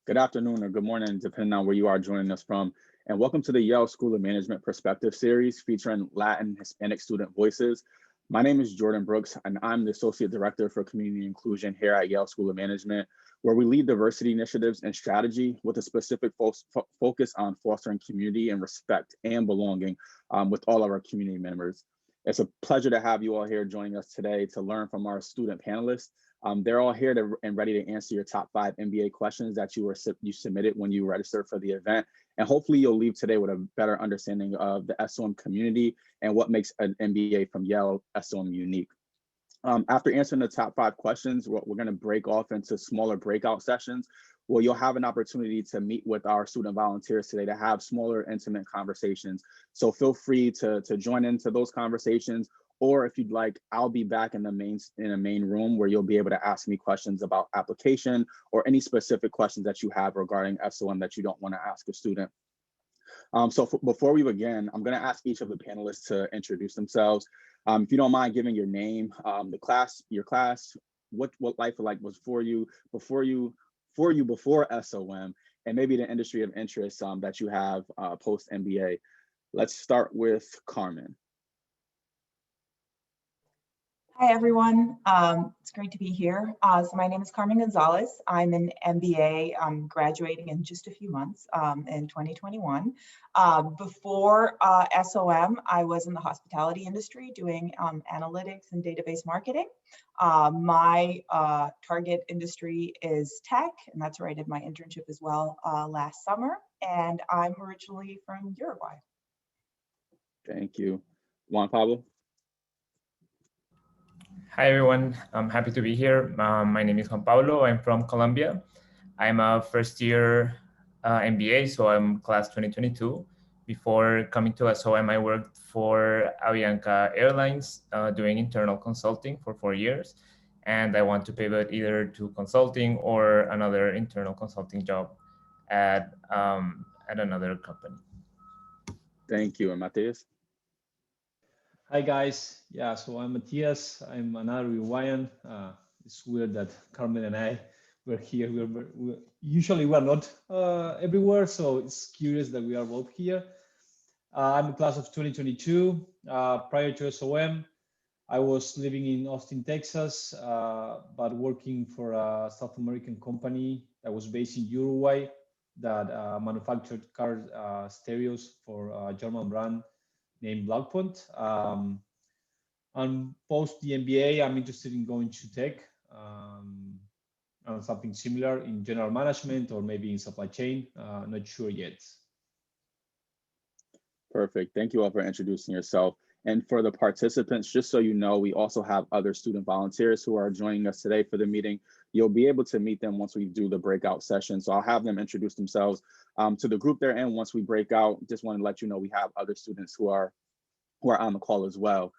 Good afternoon or good morning, depending on where you are joining us from. And welcome to the Yale School of Management Perspective Series featuring Latin Hispanic student voices. My name is Jordan Brooks, and I'm the Associate Director for Community Inclusion here at Yale School of Management, where we lead diversity initiatives and strategy with a specific focus on fostering community and respect and belonging with all of our community members. It's a pleasure to have you all here joining us today to learn from our student panelists. They're all here and ready to answer your top 5 MBA questions that you submitted when you registered for the event. And hopefully you'll leave today with a better understanding of the SOM community and what makes an MBA from Yale SOM unique. After answering the top 5 questions, we're going to break off into smaller breakout sessions where you'll have an opportunity to meet with our student volunteers today to have smaller, intimate conversations. So feel free to join into those conversations. Or if you'd like, I'll be back in the main room where you'll be able to ask me questions about application or any specific questions that you have regarding SOM that you don't want to ask a student. Before we begin, I'm going to ask each of the panelists to introduce themselves. If you don't mind giving your name, your class, what life was for you before SOM, and maybe the industry of interest that you have post MBA. Let's start with Carmen. Hi, everyone. It's great to be here. So my name is Carmen Gonzalez. I'm an MBA. I'm graduating in just a few months in 2021. Before SOM, I was in the hospitality industry doing analytics and database marketing. My target industry is tech, and that's where I did my internship as well last summer. And I'm originally from Uruguay. Thank you. Juan Pablo. Hi, everyone. I'm happy to be here. My name is Juan Pablo. I'm from Colombia. I'm a first-year MBA, so I'm class 2022. Before coming to SOM, I worked for Avianca Airlines doing internal consulting for 4 years. And I want to pivot either to consulting or another internal consulting job at another company. Thank you. And Matias? Hi guys, yeah, so I'm Matias. I'm another Uruguayan. It's weird that Carmen and I were here. Usually we're not everywhere, so it's curious that we are both here. I'm a class of 2022. Prior to SOM, I was living in Austin, Texas, but working for a South American company that was based in Uruguay that manufactured car stereos for a German brand named Blackpoint. And post the MBA, I'm interested in going to tech and something similar in general management or maybe in supply chain. Not sure yet. Perfect. Thank you all for introducing yourself. And for the participants, just so you know, we also have other student volunteers who are joining us today for the meeting. You'll be able to meet them once we do the breakout session. So I'll have them introduce themselves to the group they're in. Once we break out, just want to let you know we have other students who are on the call as well.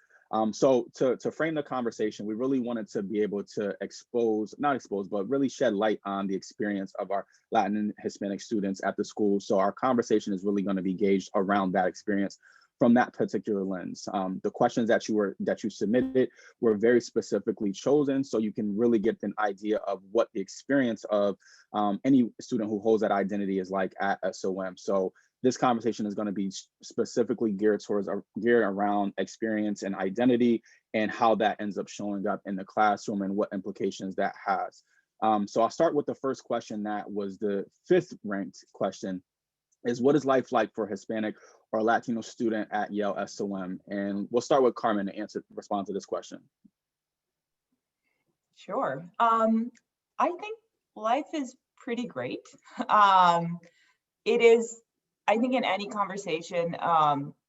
So to frame the conversation, we really wanted to be able to but really shed light on the experience of our Latin and Hispanic students at the school. So our conversation is really going to be gauged around that experience from that particular lens. The questions that you submitted were very specifically chosen, so you can really get an idea of what the experience of any student who holds that identity is like at SOM. So this conversation is going to be specifically geared around experience and identity and how that ends up showing up in the classroom and what implications that has. So I'll start with the first question that was the 5th ranked question. Is what is life like for a Hispanic or Latino student at Yale SOM? And we'll start with Carmen to respond to this question. Sure. I think life is pretty great. It is, I think in any conversation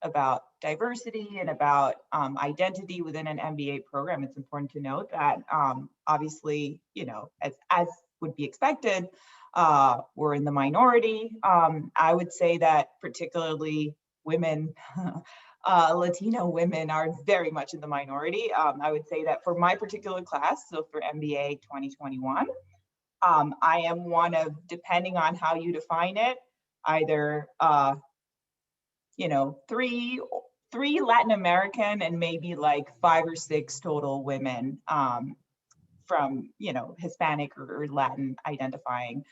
about diversity and about identity within an MBA program, it's important to note that obviously, as would be expected, we're in the minority. I would say that particularly women, Latino women are very much in the minority. I would say that for my particular class, so for MBA 2021, I am one of, depending on how you define it, either, three Latin American and maybe like 5 or 6 total women from, Hispanic or Latin identifying.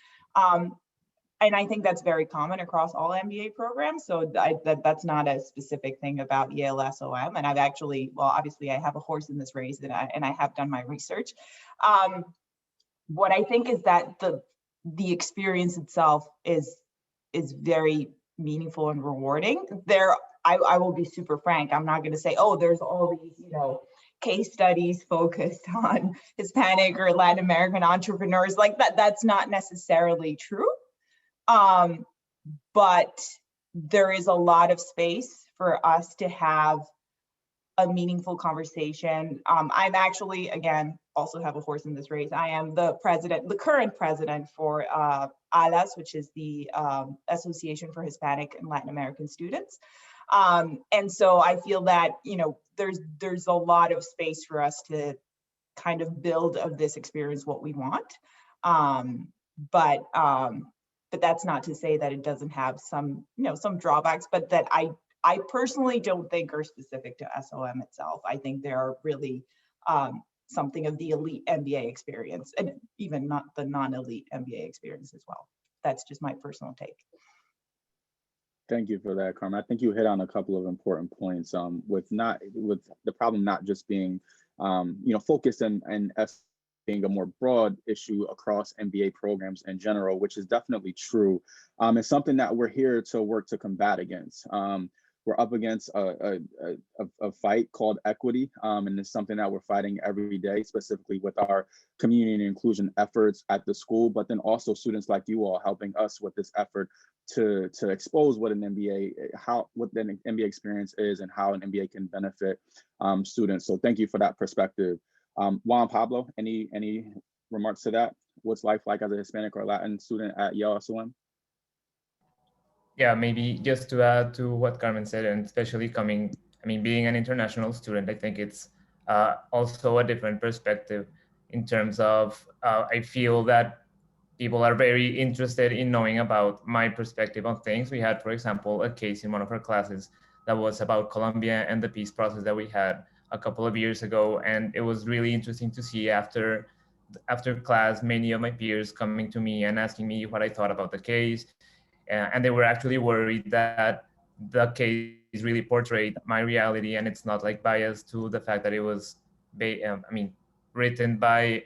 I think that's very common across all MBA programs. So that's not a specific thing about Yale SOM. And I've actually, well, obviously I have a horse in this race, and I have done my research. What I think is that the experience itself is very meaningful and rewarding. I will be super frank. I'm not going to say, oh, there's all these, case studies focused on Hispanic or Latin American entrepreneurs. Like that's not necessarily true. But there is a lot of space for us to have a meaningful conversation. I'm actually, again, also have a horse in this race. I am the current president for ALAS, which is the Association for Hispanic and Latin American Students. And so I feel that, there's a lot of space for us to kind of build of this experience what we want. But that's not to say that it doesn't have some, some drawbacks, but that I personally don't think are specific to SOM itself. I think they are really something of the elite MBA experience, and even not the non-elite MBA experience as well. That's just my personal take. Thank you for that, Carmen. I think you hit on a couple of important points with the problem not just being focused and being a more broad issue across MBA programs in general, which is definitely true. It's something that we're here to work to combat against. We're up against a fight called equity, and it's something that we're fighting every day, specifically with our community and inclusion efforts at the school, but then also students like you all helping us with this effort to expose what an what the MBA experience is and how an MBA can benefit students. So thank you for that perspective. Juan Pablo, any remarks to that? What's life like as a Hispanic or Latin student at Yale SOM? Yeah, maybe just to add to what Carmen said, and especially being an international student, I think it's also a different perspective in terms of, I feel that people are very interested in knowing about my perspective on things. We had, for example, a case in one of our classes that was about Colombia and the peace process that we had a couple of years ago. And it was really interesting to see after class, many of my peers coming to me and asking me what I thought about the case. And they were actually worried that the case really portrayed my reality, and it's not like biased to the fact that it was, written by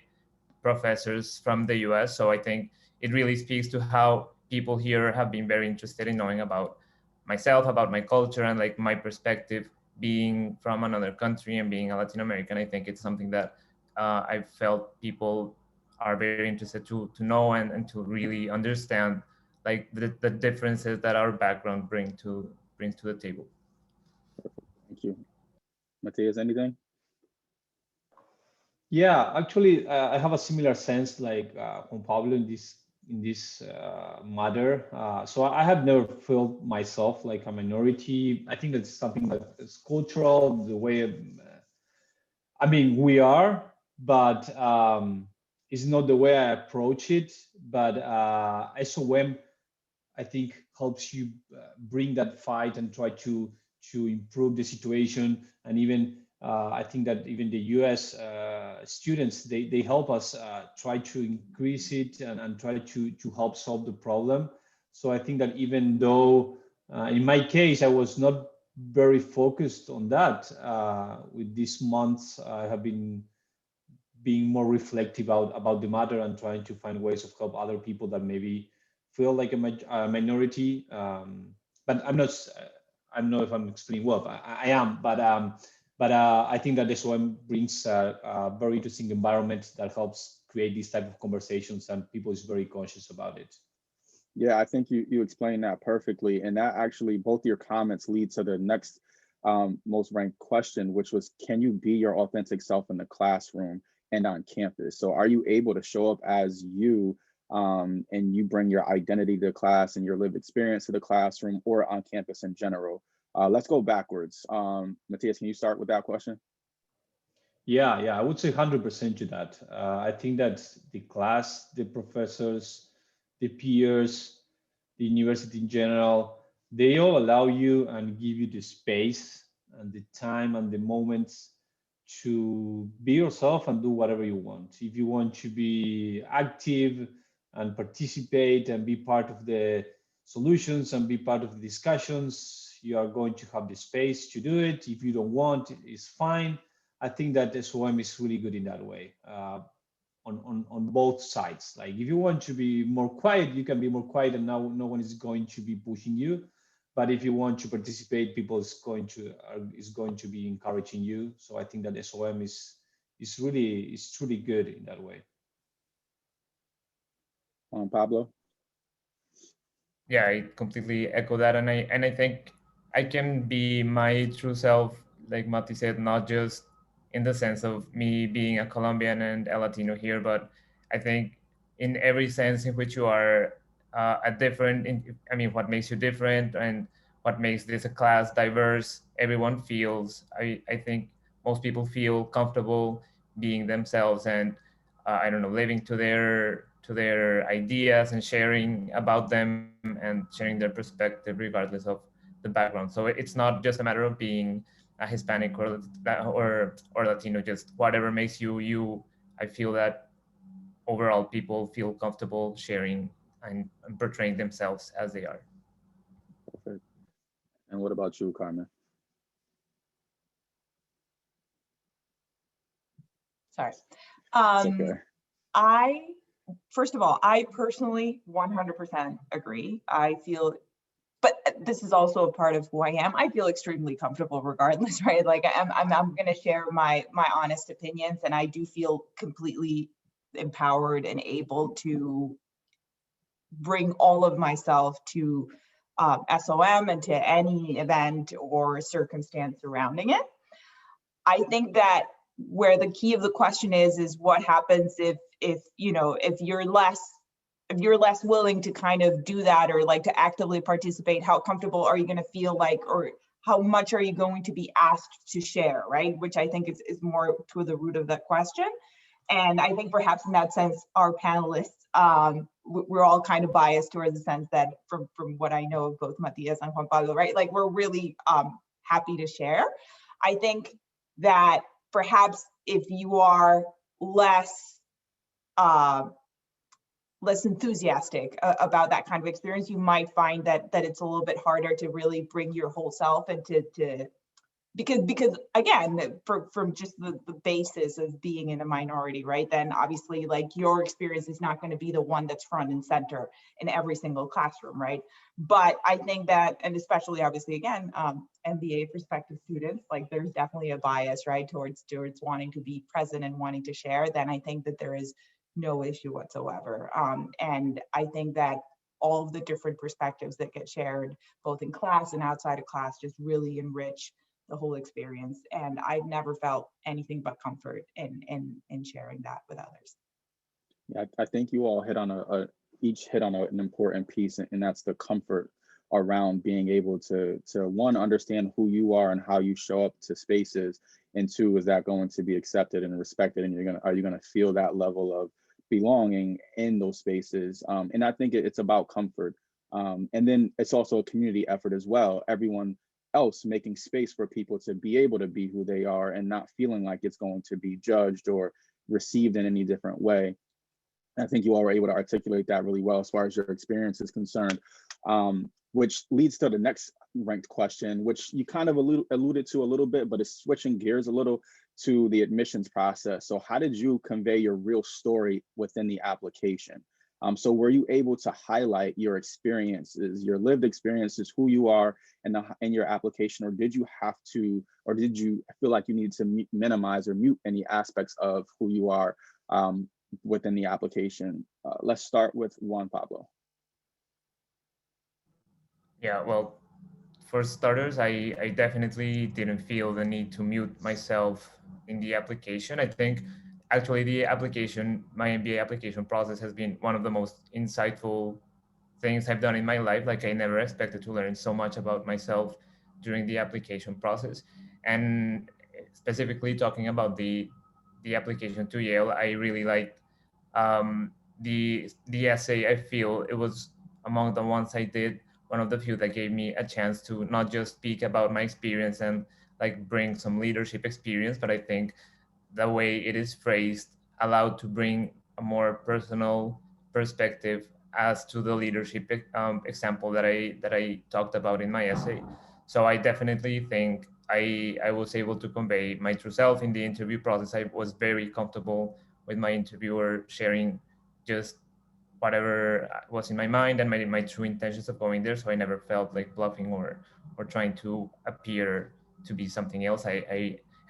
professors from the US. So I think it really speaks to how people here have been very interested in knowing about myself, about my culture, and like my perspective being from another country and being a Latin American. I think it's something that I felt people are very interested to know and to really understand, like the differences that our background brings to the table. Thank you. Matias, anything? Yeah, actually, I have a similar sense like Juan Pablo in this matter. So I have never felt myself like a minority. I think that's something that is cultural, the way, we are, but it's not the way I approach it. But SOM, I think, helps you bring that fight and try to improve the situation. And even I think that even the US students, they help us try to increase it and try to help solve the problem. So I think that even though in my case, I was not very focused on that, with these months, I have been being more reflective about the matter and trying to find ways of help other people that maybe feel like a minority. But I'm not, I don't know if I'm explaining well, but I am, but I think that SOM brings a very interesting environment that helps create these type of conversations, and people is very conscious about it. Yeah, I think you explained that perfectly. And that actually, both your comments lead to the next most ranked question, which was, can you be your authentic self in the classroom and on campus? So are you able to show up as you and you bring your identity to class and your lived experience to the classroom or on campus in general? Let's go backwards. Matias, can you start with that question? Yeah, I would say 100% to that. I think that the class, the professors, the peers, the university in general, they all allow you and give you the space and the time and the moments to be yourself and do whatever you want. If you want to be active, and participate and be part of the solutions and be part of the discussions. You are going to have the space to do it. If you don't want, it's fine. I think that SOM is really good in that way, on both sides. Like if you want to be more quiet, you can be more quiet, and now no one is going to be pushing you. But if you want to participate, people is going to be encouraging you. So I think that SOM is truly good in that way. Juan Pablo? Yeah, I completely echo that, and I think I can be my true self, like Mati said, not just in the sense of me being a Colombian and a Latino here, but I think in every sense in which you are a different. I mean, what makes you different and what makes this a class diverse. Everyone feels. I think most people feel comfortable being themselves and I don't know, living to their ideas and sharing about them and sharing their perspective regardless of the background. So it's not just a matter of being a Hispanic or Latino, just whatever makes you you. I feel that overall people feel comfortable sharing and portraying themselves as they are. Perfect. And what about you, Carmen? Sorry. It's okay. First of all, I personally 100% agree. I feel, but this is also a part of who I am. I feel extremely comfortable regardless, right? Like I'm going to share my honest opinions, and I do feel completely empowered and able to bring all of myself to SOM and to any event or circumstance surrounding it. I think that where the key of the question is what happens if you're less willing to kind of do that or like to actively participate. How comfortable are you going to feel like, or how much are you going to be asked to share, right? Which I think is more to the root of that question. And I think perhaps in that sense, our panelists, we're all kind of biased towards the sense that from what I know of both Matias and Juan Pablo, right? Like we're really happy to share. I think that perhaps if you are less enthusiastic about that kind of experience, you might find that it's a little bit harder to really bring your whole self and to because again, from just the basis of being in a minority, right? Then obviously like your experience is not going to be the one that's front and center in every single classroom, right? But I think that, and especially obviously again, MBA prospective students, like there's definitely a bias, right, towards wanting to be present and wanting to share. Then I think that there is no issue whatsoever. And I think that all of the different perspectives that get shared, both in class and outside of class, just really enrich the whole experience. And I've never felt anything but comfort in sharing that with others. Yeah, I think you all each hit on an important piece, and that's the comfort around being able to one, understand who you are and how you show up to spaces, and two, is that going to be accepted and respected, and are you gonna feel that level of belonging in those spaces? And I think it's about comfort, and then it's also a community effort as well. Everyone else making space for people to be able to be who they are and not feeling like it's going to be judged or received in any different way. I think you all were able to articulate that really well as far as your experience is concerned, which leads to the next ranked question, which you kind of alluded to a little bit, but it's switching gears a little to the admissions process. So how did you convey your real story within the application? So were you able to highlight your experiences, your lived experiences, who you are in your application, or did you feel like you need to minimize or mute any aspects of who you are within the application? Let's start with Juan Pablo. Yeah, well, for starters, I definitely didn't feel the need to mute myself in the application. I think actually the application, my MBA application process has been one of the most insightful things I've done in my life. Like I never expected to learn so much about myself during the application process. And specifically talking about the application to Yale, I really liked the essay. I feel it was among the ones I did one of the few that gave me a chance to not just speak about my experience and like bring some leadership experience, but I think the way it is phrased allowed to bring a more personal perspective as to the leadership example that I talked about in my essay. So I definitely think I was able to convey my true self in the interview process. I was very comfortable with my interviewer sharing just whatever was in my mind and my true intentions of going there. So I never felt like bluffing or trying to appear to be something else.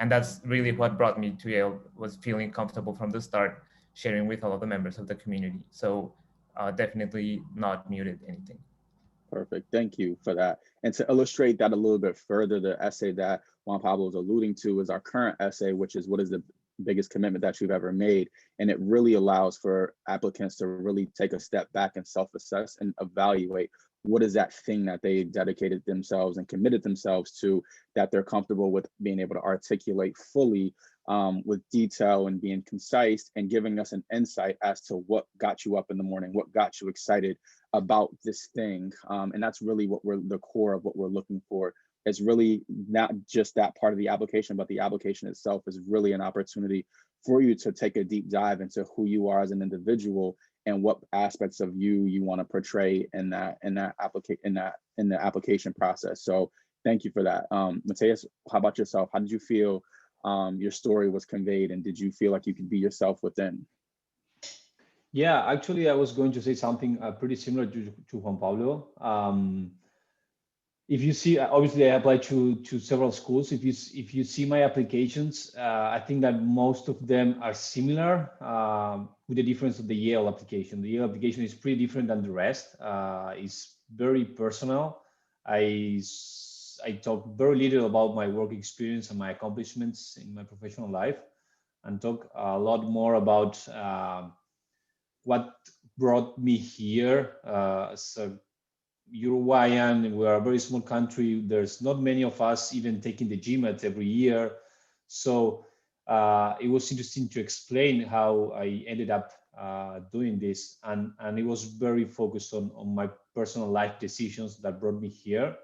And that's really what brought me to Yale, was feeling comfortable from the start, sharing with all of the members of the community. So definitely not muted anything. Perfect. Thank you for that. And to illustrate that a little bit further, the essay that Juan Pablo is alluding to is our current essay, which is what is the biggest commitment that you've ever made. And it really allows for applicants to really take a step back and self-assess and evaluate what is that thing that they dedicated themselves and committed themselves to, that they're comfortable with being able to articulate fully with detail and being concise, and giving us an insight as to what got you up in the morning, what got you excited about this thing. And that's really what the core of what we're looking for. It's really not just that part of the application, but the application itself is really an opportunity for you to take a deep dive into who you are as an individual and what aspects of you want to portray in the application process. So thank you for that. Matias, how about yourself? How did you feel your story was conveyed, and did you feel like you could be yourself within? Yeah, actually, I was going to say something pretty similar to Juan Pablo. If you see, obviously, I applied to several schools. If you see my applications, I think that most of them are similar, with the difference of the Yale application. The Yale application is pretty different than the rest. It's very personal. I talk very little about my work experience and my accomplishments in my professional life, and talk a lot more about what brought me here as a Uruguayan. We are a very small country. There's not many of us even taking the GMAT every year. So it was interesting to explain how I ended up doing this. And it was very focused on my personal life decisions that brought me here.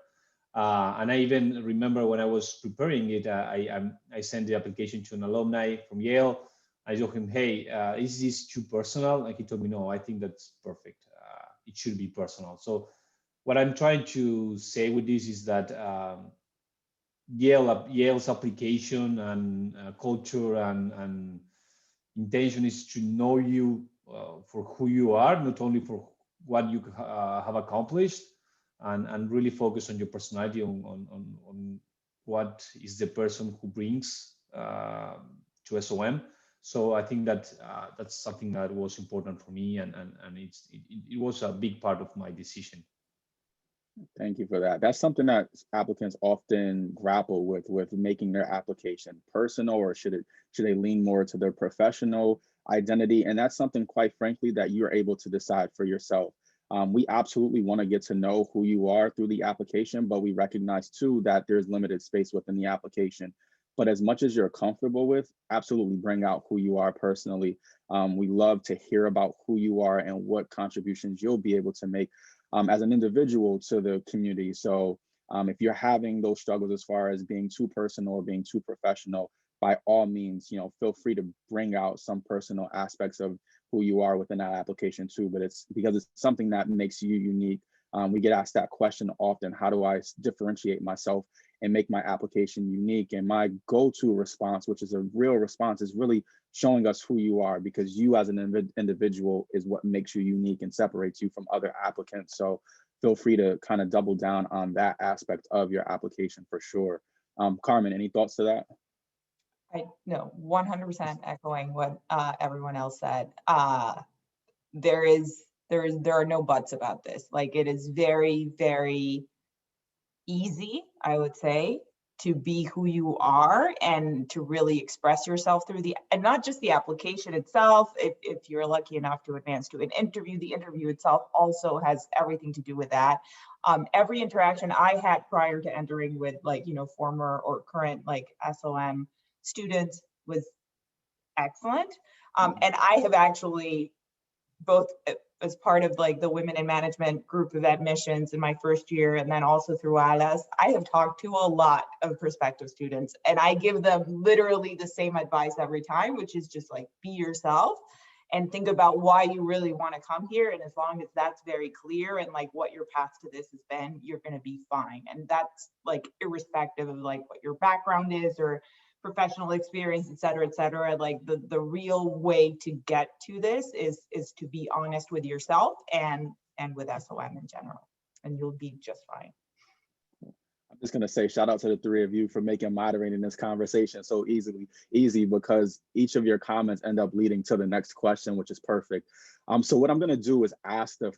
And I even remember when I was preparing it, I sent the application to an alumni from Yale. I told him, hey, is this too personal? And he told me, no, I think that's perfect. It should be personal. So what I'm trying to say with this is that Yale's application and culture and intention is to know you for who you are, not only for what you have accomplished, and really focus on your personality, on what is the person who brings to SOM. So I think that that's something that was important for me, and it was a big part of my decision. Thank you for that. That's something that applicants often grapple with making their application personal, or should they lean more to their professional identity? And that's something, quite frankly, that you're able to decide for yourself. We absolutely want to get to know who you are through the application, but we recognize too that there's limited space within the application. But as much as you're comfortable with, absolutely bring out who you are personally. We love to hear about who you are and what contributions you'll be able to make as an individual to the community. So if you're having those struggles as far as being too personal or being too professional, by all means, feel free to bring out some personal aspects of who you are within that application too. But it's because it's something that makes you unique. We get asked that question often: how do I differentiate myself and make my application unique? And my go-to response, which is a real response, is really showing us who you are, because you as an individual is what makes you unique and separates you from other applicants. So feel free to kind of double down on that aspect of your application for sure. Carmen, any thoughts to that? I no, 100% echoing what everyone else said. There are no buts about this. Like, it is very, very easy, I would say, to be who you are and to really express yourself through and not just the application itself. If you're lucky enough to advance to an interview, the interview itself also has everything to do with that. Every interaction I had prior to entering with, like, former or current, like, SOM students was excellent. And I have actually, both as part of, like, the women in management group of admissions in my first year, and then also through ALAS, I have talked to a lot of prospective students, and I give them literally the same advice every time, which is just, like, be yourself. and think about why you really want to come here. And as long as that's very clear and like what your path to this has been, you're going to be fine. And that's like irrespective of like what your background is or professional experience, et cetera, like the real way to get to this is to be honest with yourself and with SOM in general, and you'll be just fine. I'm just gonna say shout out to the three of you for making moderating this conversation so easy because each of your comments end up leading to the next question, which is perfect. So what I'm gonna do is ask the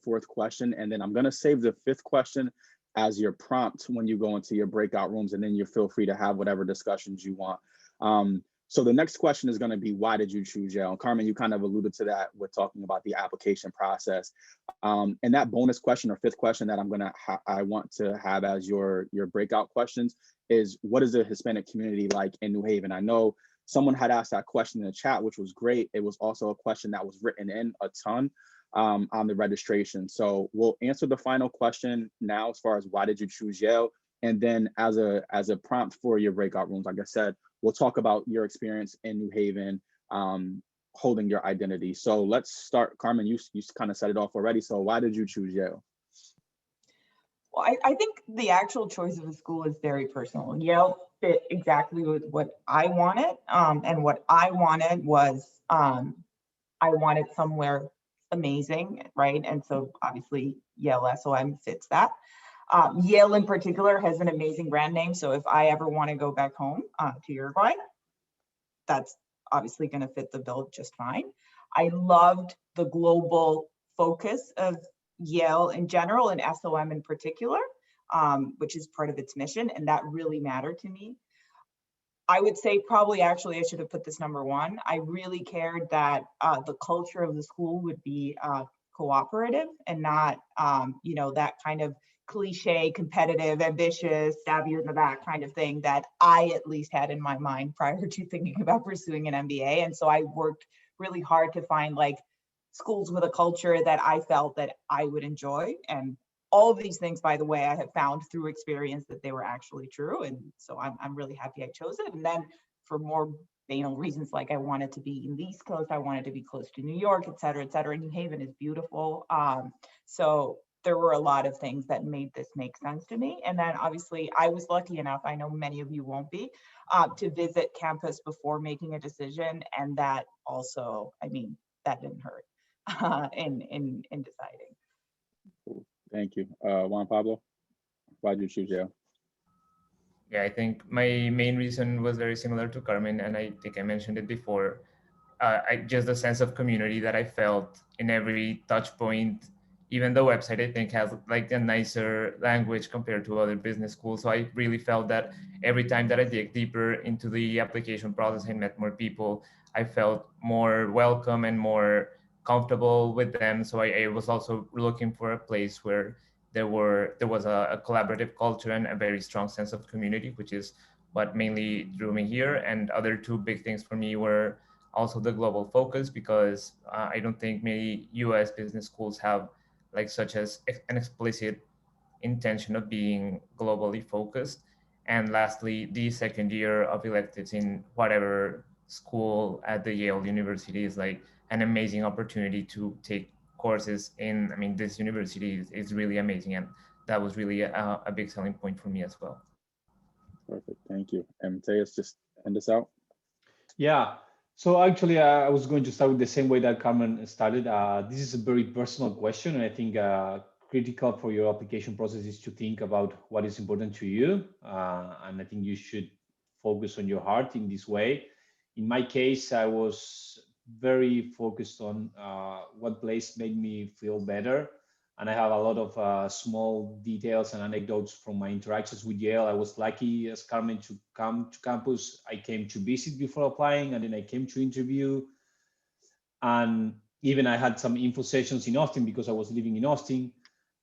fourth question, and then I'm gonna save the fifth question as your prompt when you go into your breakout rooms, and then you feel free to have whatever discussions you want. So the next question is going to be, why did you choose Yale? Carmen, you kind of alluded to that with talking about the application process. And that bonus question or fifth question that I want to have as your breakout questions is, what is the Hispanic community like in New Haven? I know someone had asked that question in the chat, which was great. It was also a question that was written in a ton on the registration. So we'll answer the final question now as far as why did you choose Yale? And then as a prompt for your breakout rooms, like I said, we'll talk about your experience in New Haven, holding your identity. So let's start. Carmen, you kind of set it off already. So why did you choose Yale? Well, I think the actual choice of a school is very personal. Yale fit exactly with what I wanted. And what I wanted was, I wanted somewhere amazing, right? And so obviously Yale SOM fits that. Yale in particular has an amazing brand name. So if I ever want to go back home to Uruguay, that's obviously going to fit the bill just fine. I loved the global focus of Yale in general and SOM in particular, which is part of its mission. And that really mattered to me. I would say probably actually I should have put this number one. I really cared that the culture of the school would be cooperative and not, that kind of cliche, competitive, ambitious, stab you in the back kind of thing that I at least had in my mind prior to thinking about pursuing an MBA. And so I worked really hard to find like schools with a culture that I felt that I would enjoy. And all of these things, by the way, I have found through experience that they were actually true. And so I'm really happy I chose it. And then for more banal reasons, like I wanted to be in the East Coast, I wanted to be close to New York, et cetera, et cetera. New Haven is beautiful. So there were a lot of things that made this make sense to me. And then obviously I was lucky enough, I know many of you won't be, to visit campus before making a decision. And that also, I mean, that didn't hurt in deciding. Cool. Thank you. Juan Pablo, why did you choose Yale? Yeah, I think my main reason was very similar to Carmen, and I think I mentioned it before. Just the sense of community that I felt in every touch point. Even the website, I think, has like a nicer language compared to other business schools. So I really felt that every time that I dig deeper into the application process and met more people, I felt more welcome and more comfortable with them. So I was also looking for a place where there was a collaborative culture and a very strong sense of community, which is what mainly drew me here. And other two big things for me were also the global focus, because I don't think many US business schools have like such as an explicit intention of being globally focused. And lastly, the second year of electives in whatever school at the Yale University is like an amazing opportunity to take courses in. I mean, this university is really amazing, and that was really a big selling point for me as well. Perfect, thank you. And Matias, just end us out. Yeah, so actually I was going to start with the same way that Carmen started. This is a very personal question, and I think critical for your application process is to think about what is important to you. And I think you should focus on your heart in this way. In my case, I was very focused on what place made me feel better. And I have a lot of small details and anecdotes from my interactions with Yale. I was lucky, as Carmen, to come to campus. I came to visit before applying, and then I came to interview. And even I had some info sessions in Austin because I was living in Austin.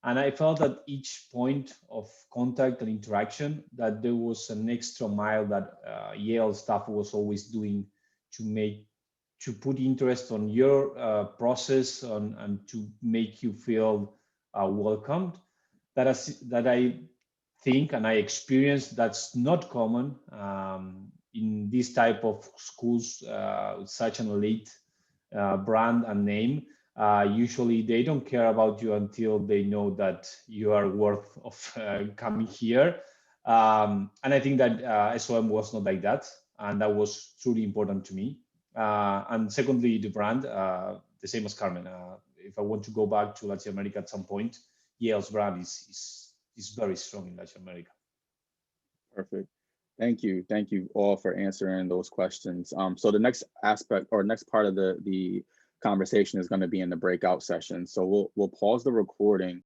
And I felt at each point of contact and interaction that there was an extra mile that Yale staff was always doing to put interest on your process and to make you feel welcomed. That I think and I experienced that's not common in this type of schools with such an elite brand and name, usually they don't care about you until they know that you are worth of coming here. And I think that SOM was not like that, and that was truly important to me. And secondly, the brand, the same as Carmen. If I want to go back to Latin America at some point, Yale's brand is very strong in Latin America. Perfect. Thank you. Thank you all for answering those questions. So the next aspect or next part of the conversation is going to be in the breakout session. So we'll pause the recording